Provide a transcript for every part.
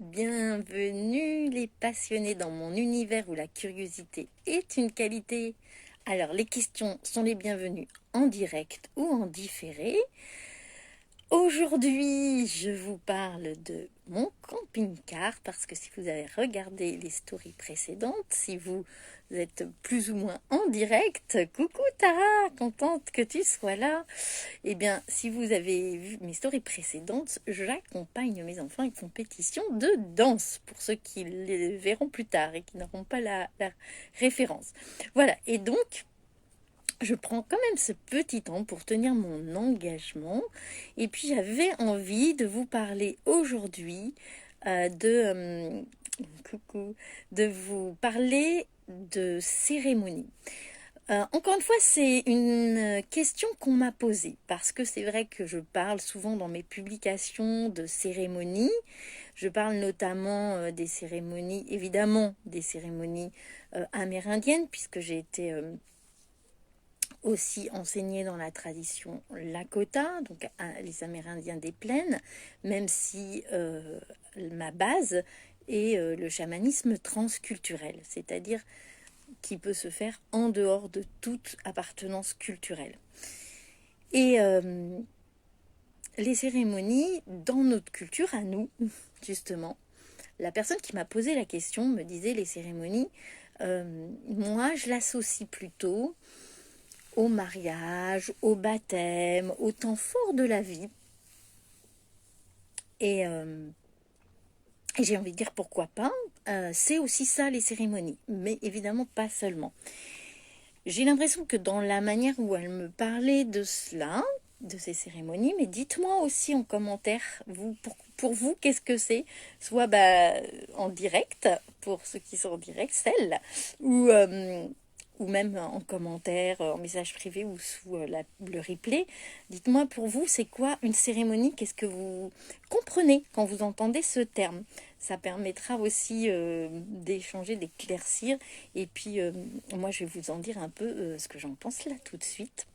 Bienvenue les passionnés dans mon univers où la curiosité est une qualité. Alors les questions sont les bienvenues en direct ou en différé. Aujourd'hui, je vous parle de mon camping-car parce que si vous avez regardé les stories précédentes, si vous êtes plus ou moins en direct, coucou Tara, contente que tu sois là. Eh bien, si vous avez vu mes stories précédentes, j'accompagne mes enfants à une compétition de danse pour ceux qui les verront plus tard et qui n'auront pas la référence. Voilà, et donc je prends quand même ce petit temps pour tenir mon engagement. Et puis j'avais envie de vous parler aujourd'hui coucou, de vous parler de cérémonie. Encore une fois, c'est une question qu'on m'a posée parce que c'est vrai que je parle souvent dans mes publications de cérémonies. Je parle notamment des cérémonies, évidemment des cérémonies amérindiennes puisque j'ai été aussi enseigné dans la tradition Lakota, donc les Amérindiens des plaines, même si ma base est le chamanisme transculturel, c'est-à-dire qui peut se faire en dehors de toute appartenance culturelle. Et les cérémonies, dans notre culture, à nous, justement, la personne qui m'a posé la question me disait les cérémonies, moi je l'associe plutôt au mariage, au baptême, au temps fort de la vie. Et j'ai envie de dire pourquoi pas, c'est aussi ça les cérémonies, mais évidemment pas seulement. J'ai l'impression que dans la manière où elle me parlait de cela, de ces cérémonies, mais dites-moi aussi en commentaire, vous, pour vous, qu'est-ce que c'est? Soit en direct, pour ceux qui sont en direct, celle, ou même en commentaire, en message privé ou sous le replay. Dites-moi pour vous, c'est quoi une cérémonie? Qu'est-ce que vous comprenez quand vous entendez ce terme? Ça permettra aussi d'échanger, d'éclaircir. Et puis, moi, je vais vous en dire un peu ce que j'en pense là tout de suite.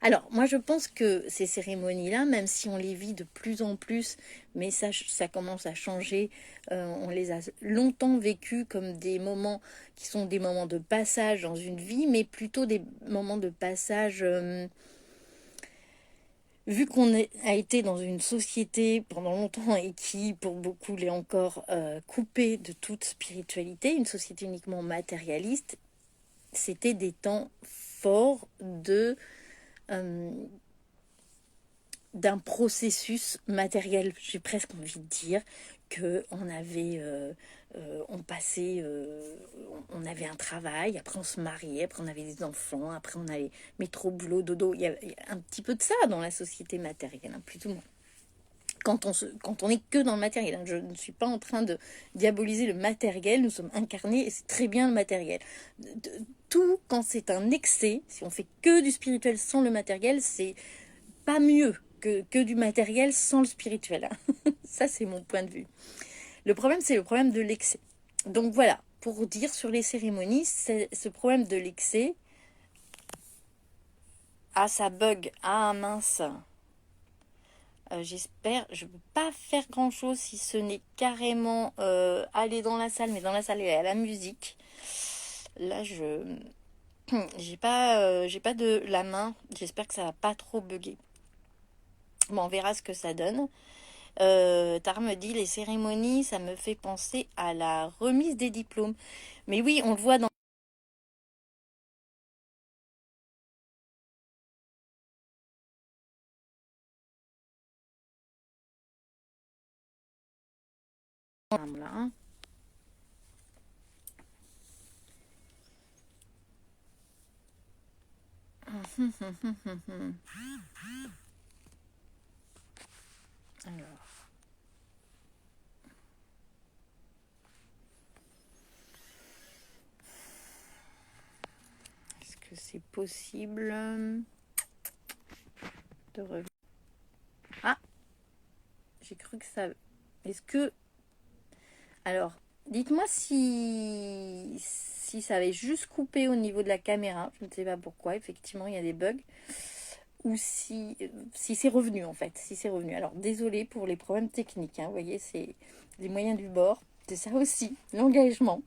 Alors, moi, je pense que ces cérémonies-là, même si on les vit de plus en plus, mais ça commence à changer, on les a longtemps vécues comme des moments qui sont des moments de passage dans une vie, mais plutôt des moments de passage vu qu'on a été dans une société pendant longtemps et qui, pour beaucoup, l'est encore coupée de toute spiritualité, une société uniquement matérialiste, c'était des temps forts d'un processus matériel. J'ai presque envie de dire que on avait un travail, après on se mariait, après on avait des enfants, après on allait métro, boulot, dodo. Il y a un petit peu de ça dans la société matérielle, hein, plus ou moins. Quand on est que dans le matériel, hein, je ne suis pas en train de diaboliser le matériel, nous sommes incarnés et c'est très bien le matériel. Tout quand c'est un excès, si on fait que du spirituel sans le matériel, c'est pas mieux que du matériel sans le spirituel. Ça, c'est mon point de vue. Le problème, c'est le problème de l'excès. Donc voilà, pour dire sur les cérémonies, c'est ce problème de l'excès. Ah, ça bug. Ah, mince. J'espère, je ne peux pas faire grand chose si ce n'est carrément aller dans la salle, mais dans la salle il y a la musique. Là j'ai pas de la main, j'espère que ça va pas trop bugger. Bon, on verra ce que ça donne. Tara me dit les cérémonies, ça me fait penser à la remise des diplômes. Mais oui, on le voit dans là, hein. Alors, est-ce que c'est possible de revenir? Ah, j'ai cru que ça. Est-ce que. Alors, dites-moi si ça avait juste coupé au niveau de la caméra. Je ne sais pas pourquoi. Effectivement, il y a des bugs. ou si c'est revenu en fait, si c'est revenu. Alors désolé pour les problèmes techniques, hein, vous voyez, c'est les moyens du bord, c'est ça aussi, l'engagement.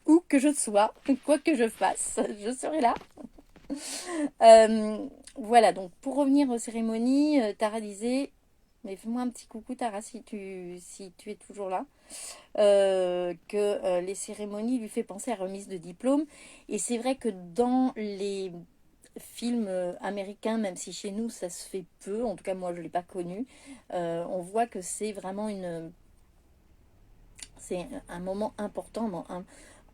Où que je sois, quoi que je fasse, je serai là. Voilà, donc pour revenir aux cérémonies, Tara disait, mais fais-moi un petit coucou Tara si tu es toujours là, que les cérémonies lui fait penser à remise de diplôme. Et c'est vrai que dans les films américains, même si chez nous ça se fait peu, en tout cas moi je ne l'ai pas connu, on voit que c'est vraiment c'est un moment important,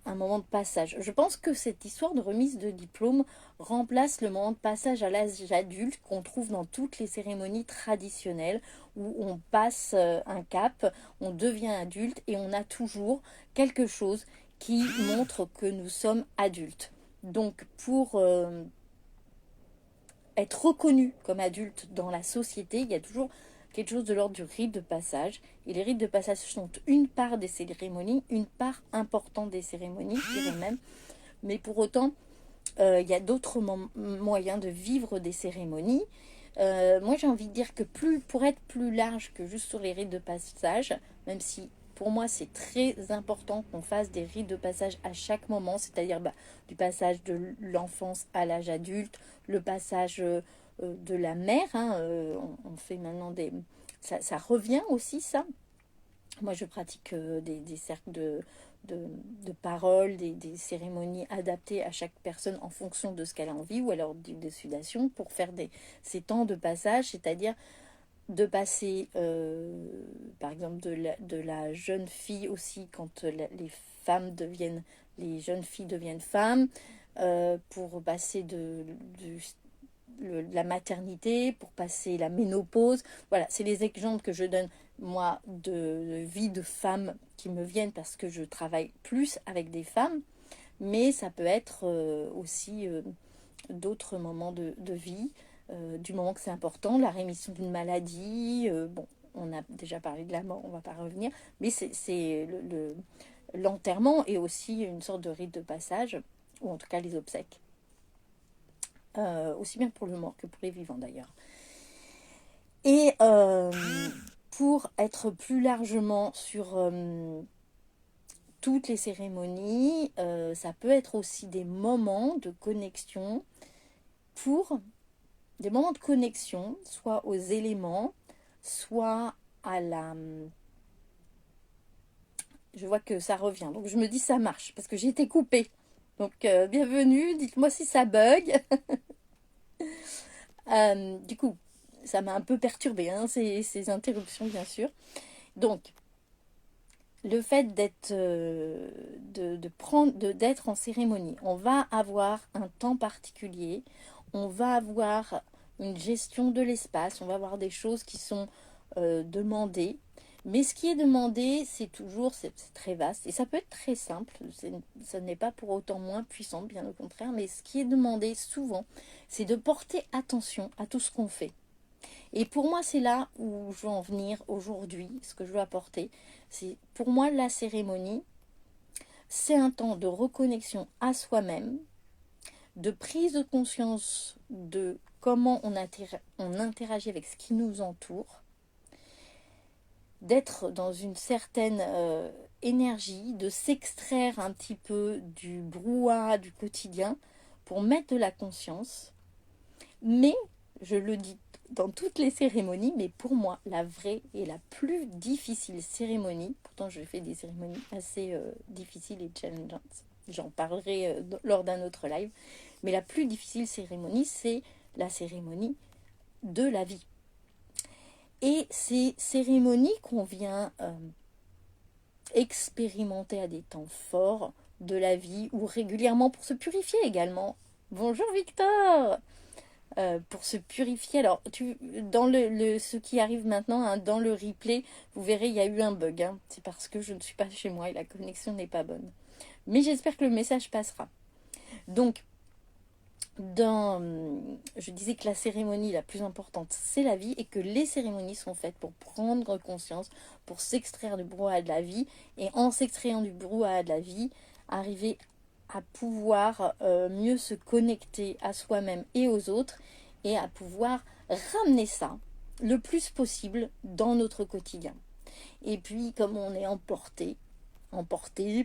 un moment de passage. Je pense que cette histoire de remise de diplôme remplace le moment de passage à l'âge adulte qu'on trouve dans toutes les cérémonies traditionnelles où on passe un cap, on devient adulte et on a toujours quelque chose qui montre que nous sommes adultes. Donc pour être reconnu comme adulte dans la société, il y a toujours quelque chose de l'ordre du rite de passage. Et les rites de passage sont une part des cérémonies, une part importante des cérémonies, je dirais même. Mais pour autant, il y a d'autres moyens de vivre des cérémonies. Moi, j'ai envie de dire que pour être plus large que juste sur les rites de passage, même si pour moi c'est très important qu'on fasse des rites de passage à chaque moment, c'est-à-dire du passage de l'enfance à l'âge adulte, le passage de la mère, hein, on fait maintenant ça revient aussi ça. Moi, je pratique des cercles de paroles, des cérémonies adaptées à chaque personne en fonction de ce qu'elle a envie, ou alors des sudations pour faire ces temps de passage, c'est-à-dire de passer, par exemple, de la jeune fille aussi, quand les jeunes filles deviennent femmes, pour passer la maternité, pour passer la ménopause. Voilà, c'est les exemples que je donne, moi, de vie de femme qui me viennent parce que je travaille plus avec des femmes, mais ça peut être aussi d'autres moments de vie, du moment que c'est important, la rémission d'une maladie, bon, on a déjà parlé de la mort, on ne va pas revenir, mais c'est l'enterrement est aussi une sorte de rite de passage, ou en tout cas les obsèques. Aussi bien pour le mort que pour les vivants d'ailleurs. Et pour être plus largement sur toutes les cérémonies, ça peut être aussi des moments de connexion des moments de connexion, soit aux éléments, soit à la... Je vois que ça revient, donc je me dis ça marche, parce que j'ai été coupée. Donc bienvenue, dites-moi si ça bug. Du coup, ça m'a un peu perturbée, hein, ces interruptions, bien sûr. Donc, le fait d'être d'être en cérémonie, on va avoir un temps particulier, on va avoir une gestion de l'espace, on va avoir des choses qui sont demandées. Mais ce qui est demandé, c'est très vaste et ça peut être très simple. Ça n'est pas pour autant moins puissant, bien au contraire. Mais ce qui est demandé souvent, c'est de porter attention à tout ce qu'on fait. Et pour moi, c'est là où je veux en venir aujourd'hui, ce que je veux apporter. C'est pour moi la cérémonie, c'est un temps de reconnexion à soi-même, de prise de conscience de comment on interagit avec ce qui nous entoure, d'être dans une certaine énergie, de s'extraire un petit peu du brouhaha du quotidien pour mettre de la conscience. Mais, je le dis dans toutes les cérémonies, mais pour moi, la vraie et la plus difficile cérémonie, pourtant je fais des cérémonies assez difficiles et challengeantes, j'en parlerai lors d'un autre live, mais la plus difficile cérémonie, c'est la cérémonie de la vie. Et ces cérémonies qu'on vient expérimenter à des temps forts de la vie ou régulièrement pour se purifier également. Bonjour Victor, pour se purifier. Alors, dans ce qui arrive maintenant, hein, dans le replay, vous verrez, il y a eu un bug. Hein. C'est parce que je ne suis pas chez moi et la connexion n'est pas bonne. Mais j'espère que le message passera. Donc, je disais que la cérémonie la plus importante, c'est la vie et que les cérémonies sont faites pour prendre conscience, pour s'extraire du brouhaha de la vie et en s'extrayant du brouhaha de la vie, arriver à pouvoir mieux se connecter à soi-même et aux autres et à pouvoir ramener ça le plus possible dans notre quotidien. Et puis, comme on est emporté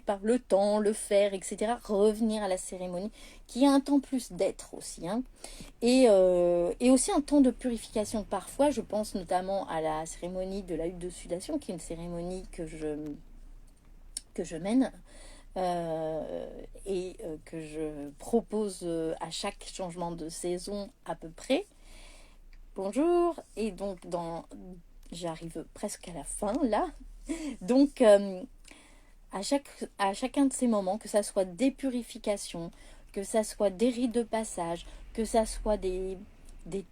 par le temps, le faire, etc., revenir à la cérémonie, qui a un temps plus d'être aussi, hein. Et aussi un temps de purification parfois. Je pense notamment à la cérémonie de la hutte de sudation, qui est une cérémonie que je mène que je propose à chaque changement de saison à peu près. Bonjour, et donc j'arrive presque à la fin là. Donc à chacun de ces moments, que ça soit des purifications, que ça soit des rites de passage, que ça soit des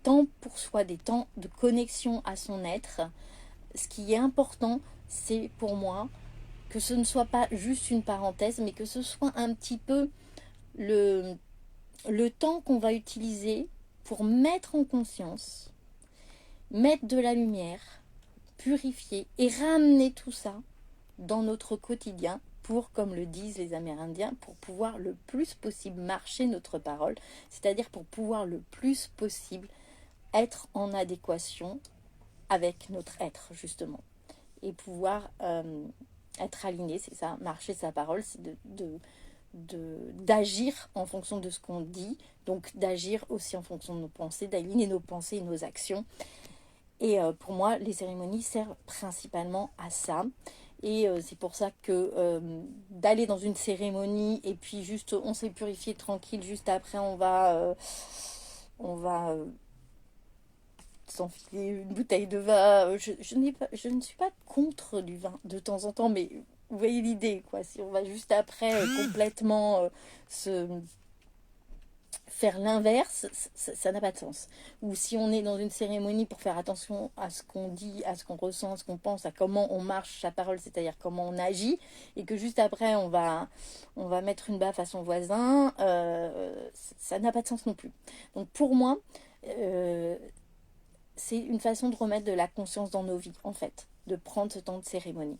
temps pour soi, des temps de connexion à son être, ce qui est important, c'est pour moi que ce ne soit pas juste une parenthèse, mais que ce soit un petit peu le, le temps qu'on va utiliser pour mettre en conscience, mettre de la lumière, purifier et ramener tout ça dans notre quotidien pour, comme le disent les Amérindiens, pour pouvoir le plus possible marcher notre parole, c'est-à-dire pour pouvoir le plus possible être en adéquation avec notre être, justement, et pouvoir être aligné, c'est ça, marcher sa parole, c'est d'agir en fonction de ce qu'on dit, donc d'agir aussi en fonction de nos pensées, d'aligner nos pensées et nos actions. Et pour moi, les cérémonies servent principalement à ça. Et c'est pour ça que d'aller dans une cérémonie et puis juste on s'est purifié tranquille, juste après on va s'enfiler une bouteille de vin. Je ne suis pas contre du vin de temps en temps, mais vous voyez l'idée, quoi. Si on va juste après complètement se faire l'inverse, ça n'a pas de sens. Ou si on est dans une cérémonie pour faire attention à ce qu'on dit, à ce qu'on ressent, à ce qu'on pense, à comment on marche sa parole, c'est-à-dire comment on agit, et que juste après on va mettre une baffe à son voisin, ça n'a pas de sens non plus. Donc pour moi, c'est une façon de remettre de la conscience dans nos vies, en fait, de prendre ce temps de cérémonie.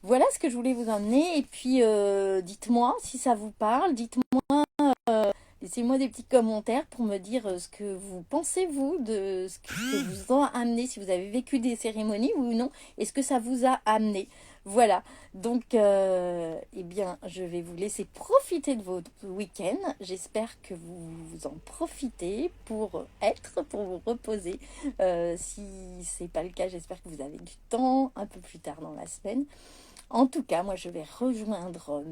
Voilà ce que je voulais vous emmener, et puis dites-moi si ça vous parle, dites-moi, laissez-moi des petits commentaires pour me dire ce que vous pensez, vous, de ce que vous a amené, si vous avez vécu des cérémonies ou non, et ce que ça vous a amené. Voilà, donc eh bien, je vais vous laisser profiter de votre week-end. J'espère que vous en profitez pour pour vous reposer. Si c'est pas le cas, j'espère que vous avez du temps un peu plus tard dans la semaine. En tout cas, moi, je vais rejoindre